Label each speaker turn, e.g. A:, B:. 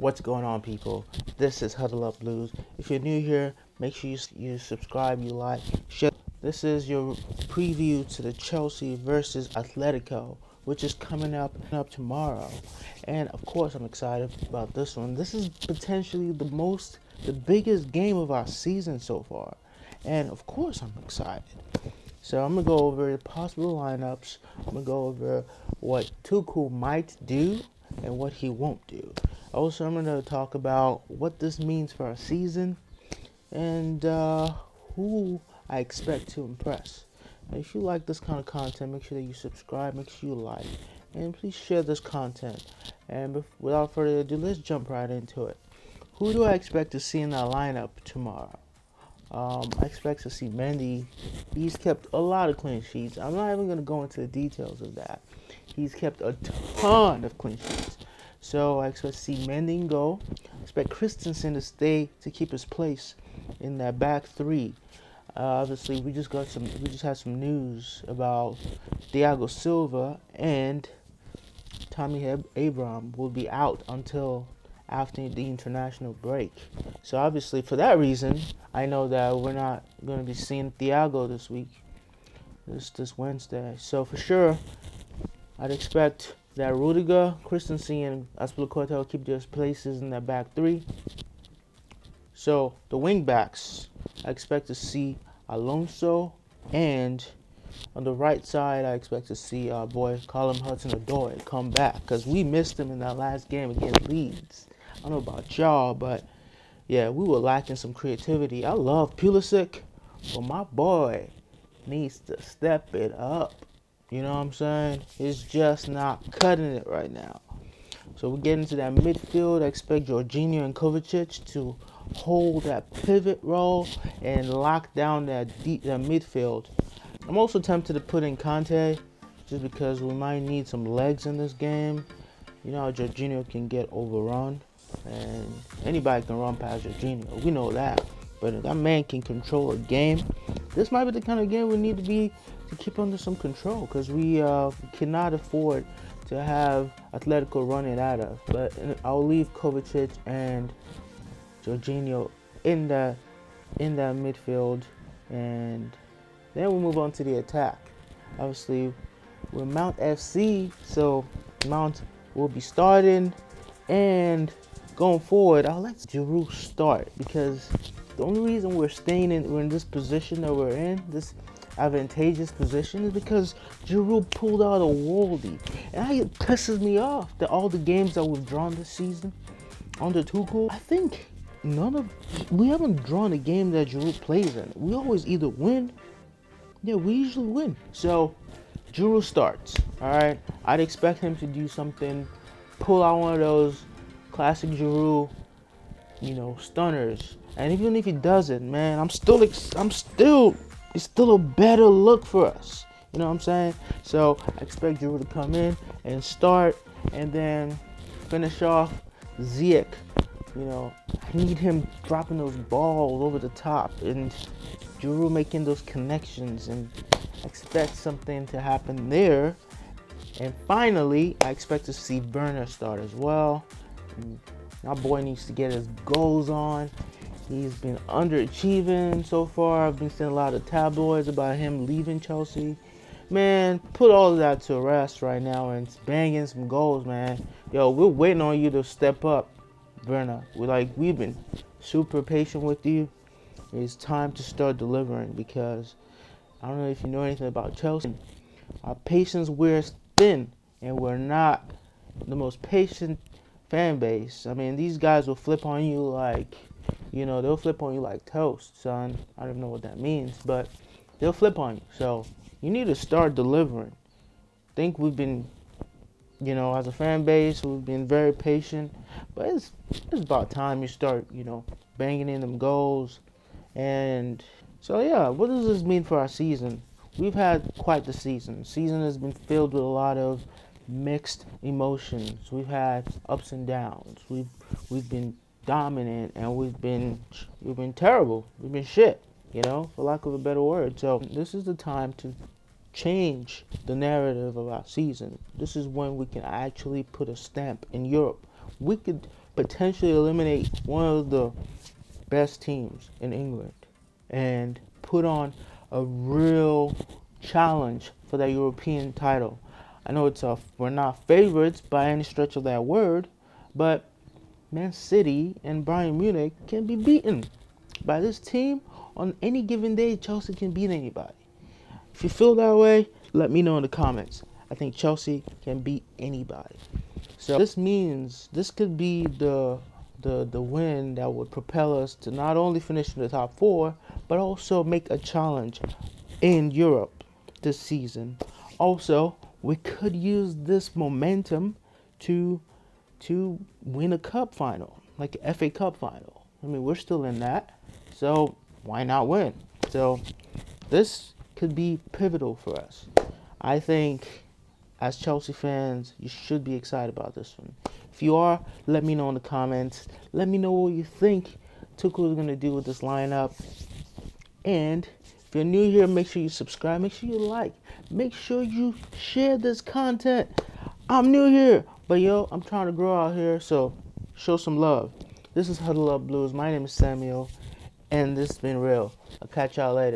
A: What's going on, people? This is Huddle Up Blues. If you're new here, make sure you subscribe, you like, share. This is your preview to the Chelsea versus Atletico, which is coming up tomorrow. And of course, I'm excited about this one. This is potentially the biggest game of our season so far. And of course, I'm excited. So I'm going to go over the possible lineups. I'm going to go over what Tuchel might do and what he won't do. Also, I'm going to talk about what this means for our season and who I expect to impress. Now, if you like this kind of content, make sure that you subscribe, make sure you like, and please share this content. And without further ado, let's jump right into it. Who do I expect to see in that lineup tomorrow? I expect to see Mendy. He's kept a lot of clean sheets. I'm not even going to go into the details of that. He's kept a ton of clean sheets. So I expect to see Mendy in goal. I expect Christensen to stay to keep his place in that back three. Obviously, we just had some news about Thiago Silva and Tammy Abraham will be out until after the international break. So obviously, for that reason, I know that we're not going to be seeing Thiago this week, this Wednesday. So for sure, I'd expect that Rudiger, Christensen, and Aspilicueta will keep their places in that back three. So the wing backs, I expect to see Alonso, and on the right side, I expect to see our boy Callum Hudson-Odoi come back because we missed him in that last game against Leeds. I don't know about y'all, but yeah, we were lacking some creativity. I love Pulisic, but my boy needs to step it up. You know what I'm saying? He's just not cutting it right now. So we get into that midfield. I expect Jorginho and Kovacic to hold that pivot role and lock down that midfield. I'm also tempted to put in Conte just because we might need some legs in this game. You know how Jorginho can get overrun, and anybody can run past Jorginho. We know that. But if that man can control a game, this might be the kind of game we need to keep under some control because we cannot afford to have Atletico running at us. But I'll leave Kovacic and Jorginho in that midfield, and then we'll move on to the attack. Obviously, we're Mount FC, so Mount will be starting, and going forward, I'll let Giroud start because the only reason we're in this position that we're in, this advantageous position, is because Giroud pulled out a worldie, and it pisses me off that all the games that we've drawn this season under Tuchel, I think we haven't drawn a game that Giroud plays in. We always either win. Yeah, we usually win. So Giroud starts. All right, I'd expect him to do something, pull out one of those classic Giroud, stunners. And even if he doesn't, man, it's still a better look for us. You know what I'm saying? So I expect Giroud to come in and start, and then finish off Ziyech. I need him dropping those balls over the top and Giroud making those connections, and expect something to happen there. And finally, I expect to see Werner start as well. My boy needs to get his goals on. He's been underachieving so far. I've been seeing a lot of tabloids about him leaving Chelsea. Man, put all of that to rest right now and bang in some goals, man. Yo, we're waiting on you to step up, Werner. We've been super patient with you. It's time to start delivering because I don't know if you know anything about Chelsea. Our patience wears thin, and we're not the most patient fan base. I mean, these guys will flip on you they'll flip on you like toast, son. I don't even know what that means, but they'll flip on you. So you need to start delivering. I think we've been, as a fan base, we've been very patient, but it's about time you start, banging in them goals. And so, yeah, what does this mean for our season? We've had quite the season. The season has been filled with a lot of mixed emotions. We've had ups and downs. We've been dominant, and we've been terrible. We've been shit, for lack of a better word. So this is the time to change the narrative of our season. This is when we can actually put a stamp in Europe. we could potentially eliminate one of the best teams in England and put on a real challenge for that European title. I know we're not favorites by any stretch of that word, but Man City and Bayern Munich can be beaten by this team on any given day. Chelsea can beat anybody. If you feel that way, let me know in the comments. I think Chelsea can beat anybody. So this means this could be the win that would propel us to not only finish in the top 4, but also make a challenge in Europe this season. Also, we could use this momentum to win a cup final, like an FA Cup final. I mean, we're still in that, so why not win? So this could be pivotal for us. I think as Chelsea fans, you should be excited about this one. If you are, let me know in the comments. Let me know what you think Tuchel is going to do with this lineup. And if you're new here, make sure you subscribe. Make sure you like. Make sure you share this content. I'm new here, but yo, I'm trying to grow out here, so show some love. This is Huddle Up Blues. My name is Samuel, and this has been real. I'll catch y'all later.